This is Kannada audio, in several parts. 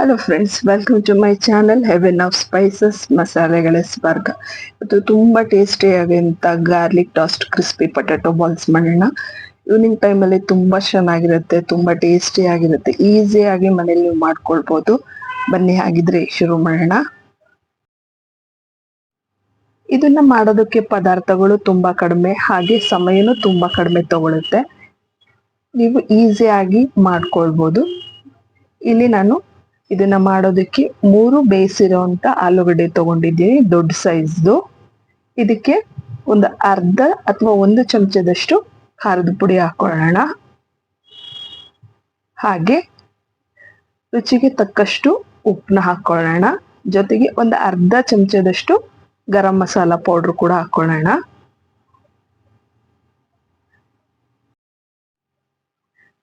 Hello friends, welcome to my channel heaven of spices ಮಸಾಲೆಗಳ ಸ್ವರ್ಗ. ಇದು ತುಂಬ ಟೇಸ್ಟಿಯಾಗಿಂತ garlic toast crispy potato balls ಮಾಡೋಣ. ಈವ್ನಿಂಗ್ ಟೈಮಲ್ಲಿ ತುಂಬ ಚೆನ್ನಾಗಿರುತ್ತೆ, ತುಂಬ ಟೇಸ್ಟಿಯಾಗಿರುತ್ತೆ, ಈಸಿಯಾಗಿ ಮನೇಲಿ ನೀವು ಮಾಡ್ಕೊಳ್ಬೋದು. ಬನ್ನಿ ಹಾಗಿದ್ರೆ ಶುರು ಮಾಡೋಣ. ಇದನ್ನ ಮಾಡೋದಕ್ಕೆ ಪದಾರ್ಥಗಳು ತುಂಬಾ ಕಡಿಮೆ, ಹಾಗೆ ಸಮಯನೂ ತುಂಬಾ ಕಡಿಮೆ ತಗೊಳುತ್ತೆ. ನೀವು ಈಸಿಯಾಗಿ ಮಾಡ್ಕೊಳ್ಬೋದು. ಇಲ್ಲಿ ನಾನು ಇದನ್ನ ಮಾಡೋದಕ್ಕೆ 3 ಬೇಯಿಸಿರೋಂಥ ಆಲೂಗಡ್ಡೆ ತಗೊಂಡಿದ್ದೀನಿ, ದೊಡ್ಡ ಸೈಜ್ದು. ಇದಕ್ಕೆ ಒಂದು ಅರ್ಧ ಅಥವಾ 1 ಚಮಚದಷ್ಟು ಖಾರದ ಪುಡಿ ಹಾಕೊಳ್ಳೋಣ. ಹಾಗೆ ರುಚಿಗೆ ತಕ್ಕಷ್ಟು ಉಪ್ಪನ್ನ ಹಾಕೊಳ್ಳೋಣ. ಜೊತೆಗೆ ಒಂದು ಅರ್ಧ ಚಮಚದಷ್ಟು ಗರಂ ಮಸಾಲ ಪೌಡರ್ ಕೂಡ ಹಾಕೊಳ್ಳೋಣ.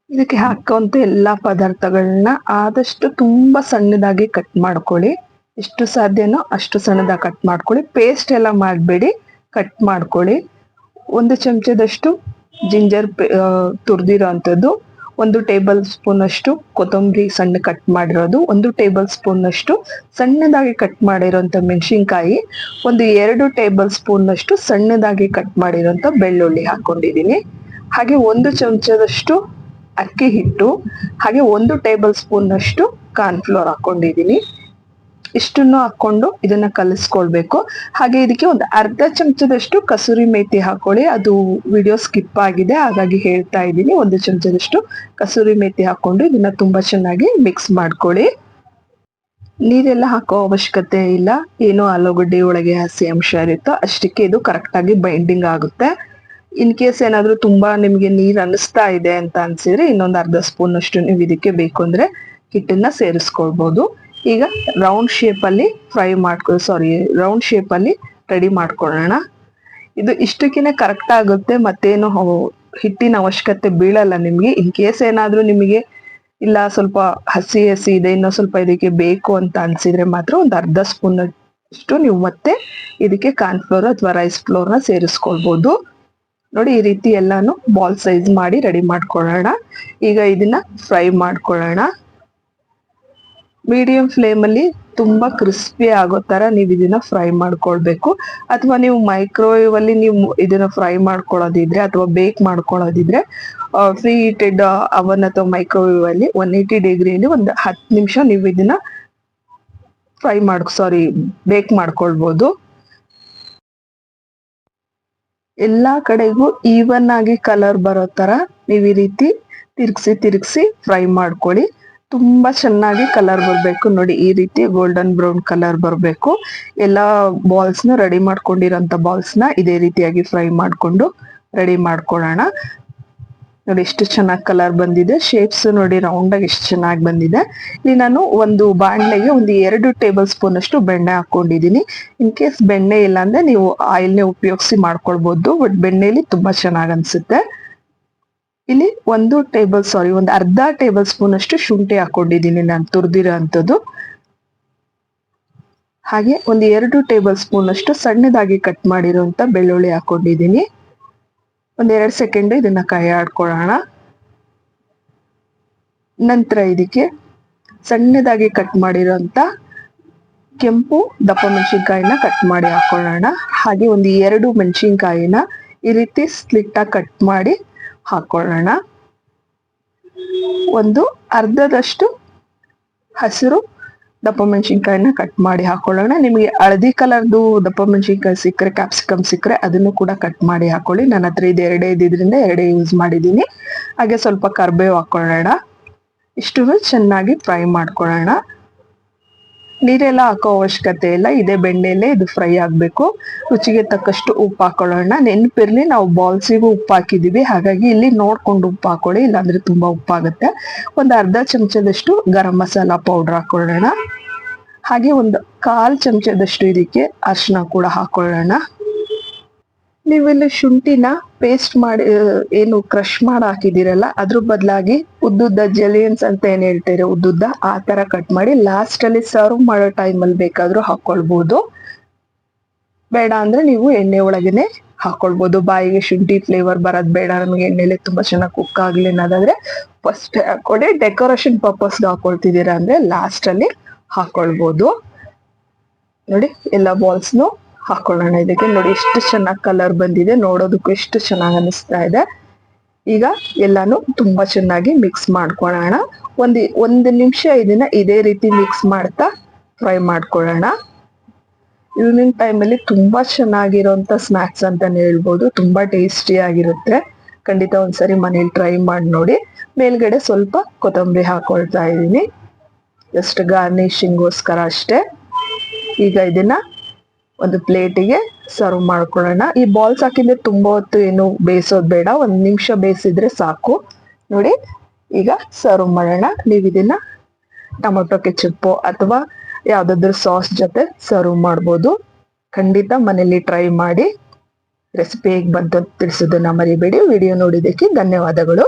ಇದಕ್ಕೆ ಹಾಕುವಂತ ಎಲ್ಲಾ ಪದಾರ್ಥಗಳನ್ನ ಆದಷ್ಟು ತುಂಬಾ ಸಣ್ಣದಾಗಿ ಕಟ್ ಮಾಡ್ಕೊಳ್ಳಿ. ಎಷ್ಟು ಸಾಧ್ಯನೋ ಅಷ್ಟು ಸಣ್ಣದಾಗಿ ಕಟ್ ಮಾಡ್ಕೊಳ್ಳಿ. ಪೇಸ್ಟ್ ಎಲ್ಲ ಮಾಡಬೇಡಿ, ಕಟ್ ಮಾಡ್ಕೊಳ್ಳಿ. 1 ಚಮಚದಷ್ಟು ಜಿಂಜರ್ ತುರಿದಿರೋ ಅಂಥದ್ದು, 1 ಟೇಬಲ್ ಸ್ಪೂನ್ ಅಷ್ಟು ಕೊತ್ತಂಬರಿ ಸಣ್ಣ ಕಟ್ ಮಾಡಿರೋದು, 1 ಟೇಬಲ್ ಸ್ಪೂನ್ ಅಷ್ಟು ಸಣ್ಣದಾಗಿ ಕಟ್ ಮಾಡಿರೋಂಥ ಮೆಣಸಿನ್ಕಾಯಿ, 2 ಟೇಬಲ್ ಸ್ಪೂನ್ ಅಷ್ಟು ಸಣ್ಣದಾಗಿ ಕಟ್ ಮಾಡಿರೋಂಥ ಬೆಳ್ಳುಳ್ಳಿ ಹಾಕೊಂಡಿದ್ದೀನಿ. ಹಾಗೆ 1 ಚಮಚದಷ್ಟು ಅಕ್ಕಿ ಹಿಟ್ಟು, ಹಾಗೆ 1 ಟೇಬಲ್ ಸ್ಪೂನ್ ಅಷ್ಟು ಕಾರ್ನ್ಫ್ಲೋರ್ ಹಾಕೊಂಡಿದ್ದೀನಿ. ಇಷ್ಟನ್ನು ಹಾಕೊಂಡು ಇದನ್ನ ಕಲಿಸ್ಕೊಳ್ಬೇಕು. ಹಾಗೆ ಇದಕ್ಕೆ ಒಂದು ಅರ್ಧ ಚಮಚದಷ್ಟು ಕಸೂರಿ ಮೇಥಿ ಹಾಕೊಳ್ಳಿ. ಅದು ವಿಡಿಯೋ ಸ್ಕಿಪ್ ಆಗಿದೆ, ಹಾಗಾಗಿ ಹೇಳ್ತಾ ಇದ್ದೀನಿ. 1 ಚಮಚದಷ್ಟು ಕಸೂರಿ ಮೇಥಿ ಹಾಕೊಂಡು ಇದನ್ನ ತುಂಬಾ ಚೆನ್ನಾಗಿ ಮಿಕ್ಸ್ ಮಾಡ್ಕೊಳ್ಳಿ. ನೀರೆಲ್ಲ ಹಾಕೋ ಅವಶ್ಯಕತೆ ಇಲ್ಲ. ಏನೋ ಆಲೂಗಡ್ಡೆ ಒಳಗೆ ಹಸಿ ಅಂಶ ಇರುತ್ತೋ ಅಷ್ಟಕ್ಕೆ ಇದು ಕರೆಕ್ಟ್ ಆಗಿ ಬೈಂಡಿಂಗ್ ಆಗುತ್ತೆ. ಇನ್ ಕೇಸ್ ಏನಾದ್ರೂ ತುಂಬಾ ನಿಮ್ಗೆ ನೀರ್ ಅನಿಸ್ತಾ ಇದೆ ಅಂತ ಅನ್ಸಿದ್ರೆ ಇನ್ನೊಂದು ಅರ್ಧ ಸ್ಪೂನ್ ಅಷ್ಟು ನೀವು ಇದಕ್ಕೆ ಬೇಕು ಅಂದ್ರೆ ಹಿಟ್ಟನ್ನ ಸೇರಿಸ್ಕೊಳ್ಬಹುದು. ಈಗ ರೌಂಡ್ ಶೇಪ್ ಅಲ್ಲಿ ರೌಂಡ್ ಶೇಪ್ ಅಲ್ಲಿ ರೆಡಿ ಮಾಡ್ಕೊಳ್ಳೋಣ. ಇದು ಇಷ್ಟಕ್ಕಿಂತ ಕರೆಕ್ಟ್ ಆಗುತ್ತೆ, ಮತ್ತೇನು ಹಿಟ್ಟಿನ ಅವಶ್ಯಕತೆ ಬೀಳಲ್ಲ ನಿಮ್ಗೆ. ಇನ್ ಕೇಸ್ ಏನಾದ್ರೂ ನಿಮಗೆ ಇಲ್ಲ ಸ್ವಲ್ಪ ಹಸಿ ಇದೆ, ಇನ್ನೂ ಸ್ವಲ್ಪ ಇದಕ್ಕೆ ಬೇಕು ಅಂತ ಅನ್ಸಿದ್ರೆ ಮಾತ್ರ ಒಂದು ಅರ್ಧ ಸ್ಪೂನ್ ಅಷ್ಟು ನೀವು ಮತ್ತೆ ಇದಕ್ಕೆ ಕಾರ್ನ್ಫ್ಲೋರ್ ಅಥವಾ ರೈಸ್ ಫ್ಲೋರ್ ನ ಸೇರಿಸ್ಕೊಳ್ಬಹುದು. ನೋಡಿ, ಈ ರೀತಿ ಎಲ್ಲಾನು ಬಾಲ್ ಸೈಜ್ ಮಾಡಿ ರೆಡಿ ಮಾಡ್ಕೊಳ್ಳೋಣ. ಈಗ ಇದನ್ನ ಫ್ರೈ ಮಾಡ್ಕೊಳ್ಳೋಣ. ಮೀಡಿಯಂ ಫ್ಲೇಮ್ ಅಲ್ಲಿ ತುಂಬಾ ಕ್ರಿಸ್ಪಿ ಆಗೋ ತರ ನೀವು ಇದನ್ನ ಫ್ರೈ ಮಾಡ್ಕೊಳ್ಬೇಕು. ಅಥವಾ ನೀವು ಮೈಕ್ರೋವೇವ್ ಅಲ್ಲಿ ನೀವು ಇದನ್ನ ಫ್ರೈ ಮಾಡ್ಕೊಳ್ಳೋದಿದ್ರೆ ಅಥವಾ ಬೇಕ್ ಮಾಡ್ಕೊಳ್ಳೋದಿದ್ರೆ ಫ್ರೀ ಹೀಟೆಡ್ ಅವನ್ ಅಥವಾ ಮೈಕ್ರೋವೇವ್ ಅಲ್ಲಿ 180 ಡಿಗ್ರಿಯಲ್ಲಿ ಒಂದು 10 ನಿಮಿಷ ನೀವು ಇದನ್ನ ಬೇಕ್ ಮಾಡ್ಕೊಳ್ಬಹುದು. ಎಲ್ಲಾ ಕಡೆಗೂ ಈವನ್ ಆಗಿ ಕಲರ್ ಬರೋ ತರ ನೀವು ಈ ರೀತಿ ತಿರ್ಗಿಸಿ ಫ್ರೈ ಮಾಡ್ಕೊಳ್ಳಿ. ತುಂಬಾ ಚೆನ್ನಾಗಿ ಕಲರ್ ಬರ್ಬೇಕು. ನೋಡಿ, ಈ ರೀತಿ ಗೋಲ್ಡನ್ ಬ್ರೌನ್ ಕಲರ್ ಬರ್ಬೇಕು. ಎಲ್ಲಾ ಬಾಲ್ಸ್ ನ ರೆಡಿ ಮಾಡ್ಕೊಂಡಿರೋಂಥ ಬಾಲ್ಸ್ ನ ಇದೇ ರೀತಿಯಾಗಿ ಫ್ರೈ ಮಾಡ್ಕೊಂಡು ರೆಡಿ ಮಾಡ್ಕೊಳ್ಳೋಣ. ನೋಡಿ ಎಷ್ಟು ಚೆನ್ನಾಗಿ ಕಲರ್ ಬಂದಿದೆ. ಶೇಪ್ಸ್ ನೋಡಿ ರೌಂಡ್ ಆಗಿ ಎಷ್ಟು ಚೆನ್ನಾಗಿ ಬಂದಿದೆ. ಇಲ್ಲಿ ನಾನು ಒಂದು ಬಾಣಲೆಗೆ 2 ಟೇಬಲ್ ಸ್ಪೂನ್ ಅಷ್ಟು ಬೆಣ್ಣೆ ಹಾಕೊಂಡಿದ್ದೀನಿ. ಇನ್ ಕೇಸ್ ಬೆಣ್ಣೆ ಇಲ್ಲ ಅಂದ್ರೆ ನೀವು ಆಯಿಲ್ನೇ ಉಪಯೋಗಿಸಿ ಮಾಡ್ಕೊಳ್ಬಹುದು, ಬಟ್ ಬೆಣ್ಣೆಲಿ ತುಂಬಾ ಚೆನ್ನಾಗಿ ಅನ್ಸುತ್ತೆ. ಇಲ್ಲಿ ಒಂದು ಅರ್ಧ ಟೇಬಲ್ ಸ್ಪೂನ್ ಅಷ್ಟು ಶುಂಠಿ ಹಾಕೊಂಡಿದ್ದೀನಿ ನಾನು, ತುರಿದಿರೋ ಅಂಥದ್ದು. ಹಾಗೆ 2 ಟೇಬಲ್ ಸ್ಪೂನ್ ಅಷ್ಟು ಸಣ್ಣದಾಗಿ ಕಟ್ ಮಾಡಿರುವಂತ ಬೆಳ್ಳುಳ್ಳಿ ಹಾಕೊಂಡಿದ್ದೀನಿ. 2 ಸೆಕೆಂಡ್ ಇದನ್ನ ಕೈ ಆಡ್ಕೊಳ್ಳೋಣ. ನಂತರ ಇದಕ್ಕೆ ಸಣ್ಣದಾಗಿ ಕಟ್ ಮಾಡಿರೋಂತ ಕೆಂಪು ದಪ್ಪ ಮೆಣಸಿನ್ಕಾಯಿನ ಕಟ್ ಮಾಡಿ ಹಾಕೊಳ್ಳೋಣ. ಹಾಗೆ 2 ಮೆಣಸಿನ್ಕಾಯಿನ ಈ ರೀತಿ ಸ್ಲಿಟ್ ಆಗಿ ಕಟ್ ಮಾಡಿ ಹಾಕೊಳ್ಳೋಣ. ಒಂದು ಅರ್ಧದಷ್ಟು ಹಸಿರು ದಪ್ಪ ಮೆಣಸಿನ್ಕಾಯಿನ ಕಟ್ ಮಾಡಿ ಹಾಕೊಳ್ಳೋಣ. ನಿಮಗೆ ಹಳದಿ ಕಲರ್ದು ದಪ್ಪ ಮೆಣಸಿನ್ಕಾಯಿ ಸಿಕ್ಕರೆ, ಕ್ಯಾಪ್ಸಿಕಮ್ ಸಿಕ್ಕರೆ ಅದನ್ನು ಕೂಡ ಕಟ್ ಮಾಡಿ ಹಾಕೊಳ್ಳಿ. ನನ್ನ ಹತ್ರ ಇದು 2 ಇದ್ದಿದ್ರಿಂದ 2 ಯೂಸ್ ಮಾಡಿದ್ದೀನಿ. ಹಾಗೆ ಸ್ವಲ್ಪ ಕರ್ಬೇವು ಹಾಕೊಳ್ಳೋಣ. ಇಷ್ಟು ಚೆನ್ನಾಗಿ ಫ್ರೈ ಮಾಡ್ಕೊಳ್ಳೋಣ. ನೀರೆಲ್ಲ ಹಾಕೋ ಅವಶ್ಯಕತೆ ಇಲ್ಲ, ಇದೇ ಬೆಣ್ಣೆಲೆ ಇದು ಫ್ರೈ ಆಗ್ಬೇಕು. ರುಚಿಗೆ ತಕ್ಕಷ್ಟು ಉಪ್ಪು ಹಾಕೊಳ್ಳೋಣ. ನೆನಪಿರ್ಲಿ, ನಾವು ಬಾಲ್ಸಿಗೂ ಉಪ್ಪು ಹಾಕಿದೀವಿ, ಹಾಗಾಗಿ ಇಲ್ಲಿ ನೋಡ್ಕೊಂಡು ಉಪ್ಪು ಹಾಕೊಳ್ಳಿ, ಇಲ್ಲಾಂದ್ರೆ ತುಂಬಾ ಉಪ್ಪಾಗುತ್ತೆ. ಒಂದು ಅರ್ಧ ಚಮಚದಷ್ಟು ಗರಂ ಮಸಾಲ ಪೌಡರ್ ಹಾಕೊಳ್ಳೋಣ. ಹಾಗೆ ಒಂದು 1/4 ಚಮಚದಷ್ಟು ಇದಕ್ಕೆ ಅರಿಶಿನ ಕೂಡ ಹಾಕೊಳ್ಳೋಣ. ನೀವಿಲ್ಲಿ ಶುಂಠಿನ ಪೇಸ್ಟ್ ಮಾಡಿ ಏನು ಕ್ರಶ್ ಮಾಡಿ ಹಾಕಿದಿರಲ್ಲ, ಅದ್ರ ಬದಲಾಗಿ ಉದ್ದುದ್ದ ಜಲಿಯನ್ಸ್ ಅಂತ ಏನ್ ಹೇಳ್ತೀರಾ, ಉದ್ದುದ್ದ ಆ ತರ ಕಟ್ ಮಾಡಿ ಲಾಸ್ಟ್ ಅಲ್ಲಿ ಸರ್ವ್ ಮಾಡೋ ಟೈಮಲ್ಲಿ ಬೇಕಾದ್ರೂ ಹಾಕೊಳ್ಬಹುದು. ಬೇಡ ಅಂದ್ರೆ ನೀವು ಎಣ್ಣೆ ಒಳಗೇನೆ ಹಾಕೊಳ್ಬೋದು. ಬಾಯಿಗೆ ಶುಂಠಿ ಫ್ಲೇವರ್ ಬರೋದ್ ಬೇಡ ನಮಗೆ, ಎಣ್ಣೆಲೆ ತುಂಬಾ ಚೆನ್ನಾಗಿ ಕುಕ್ ಆಗ್ಲಿ ಅನ್ನೋದಾದ್ರೆ ಫಸ್ಟ್ ಹಾಕೊಳ್ಳಿ. ಡೆಕೋರೇಷನ್ ಪರ್ಪಸ್ಗೆ ಹಾಕೊಳ್ತಿದ್ದೀರಾ ಅಂದ್ರೆ ಲಾಸ್ಟ್ ಅಲ್ಲಿ ಹಾಕೊಳ್ಬೋದು. ನೋಡಿ ಎಲ್ಲ ಬಾಲ್ಸ್ನು ಹಾಕೊಳ್ಳೋಣ ಇದಕ್ಕೆ. ನೋಡಿ ಎಷ್ಟು ಚೆನ್ನಾಗಿ ಕಲರ್ ಬಂದಿದೆ, ನೋಡೋದಕ್ಕೂ ಎಷ್ಟು ಚೆನ್ನಾಗಿ ಅನಿಸ್ತಾ ಇದೆ. ಈಗ ಎಲ್ಲಾನು ತುಂಬಾ ಚೆನ್ನಾಗಿ ಮಿಕ್ಸ್ ಮಾಡ್ಕೊಳ್ಳೋಣ. ಒಂದು ನಿಮಿಷ ಇದನ್ನ ಇದೇ ರೀತಿ ಮಿಕ್ಸ್ ಮಾಡ್ತಾ ಫ್ರೈ ಮಾಡ್ಕೊಳ್ಳೋಣ. ಈವ್ನಿಂಗ್ ಟೈಮಲ್ಲಿ ತುಂಬಾ ಚೆನ್ನಾಗಿರೋಂಥ ಸ್ನ್ಯಾಕ್ಸ್ ಅಂತಾನೆ ಹೇಳ್ಬೋದು. ತುಂಬಾ ಟೇಸ್ಟಿ ಆಗಿರುತ್ತೆ. ಖಂಡಿತ ಒಂದ್ಸರಿ ಮನೇಲಿ ಟ್ರೈ ಮಾಡಿ ನೋಡಿ. ಮೇಲ್ಗಡೆ ಸ್ವಲ್ಪ ಕೊತ್ತಂಬರಿ ಹಾಕೊಳ್ತಾ ಇದ್ದೀನಿ, ಜಸ್ಟ್ ಗಾರ್ನಿಶಿಂಗೋಸ್ಕರ ಅಷ್ಟೇ. ಈಗ ಇದನ್ನ ಒಂದು ಪ್ಲೇಟಿಗೆ ಸರ್ವ್ ಮಾಡ್ಕೊಳ್ಳೋಣ. ಈ ಬಾಲ್ಸ್ ಹಾಕಿದ್ರೆ ತುಂಬಾ ಹೊತ್ತು ಏನು ಬೇಯಿಸೋದು ಬೇಡ, 1 ನಿಮಿಷ ಬೇಯಿಸಿದ್ರೆ ಸಾಕು. ನೋಡಿ ಈಗ ಸರ್ವ್ ಮಾಡೋಣ. ನೀವು ಇದನ್ನ ಟೊಮೊಟೊ ಕೆಚಪ್ಪು ಅಥವಾ ಯಾವ್ದಾದ್ರು ಸಾಸ್ ಜೊತೆ ಸರ್ವ್ ಮಾಡ್ಬೋದು. ಖಂಡಿತ ಮನೇಲಿ ಟ್ರೈ ಮಾಡಿ. ರೆಸಿಪಿ ಹೇಗೆ ಬಂತು ಅಂತ ತಿಳಿಸೋದನ್ನ ಮರಿಬೇಡಿ. ವಿಡಿಯೋ ನೋಡಿದ್ದಕ್ಕೆ ಧನ್ಯವಾದಗಳು.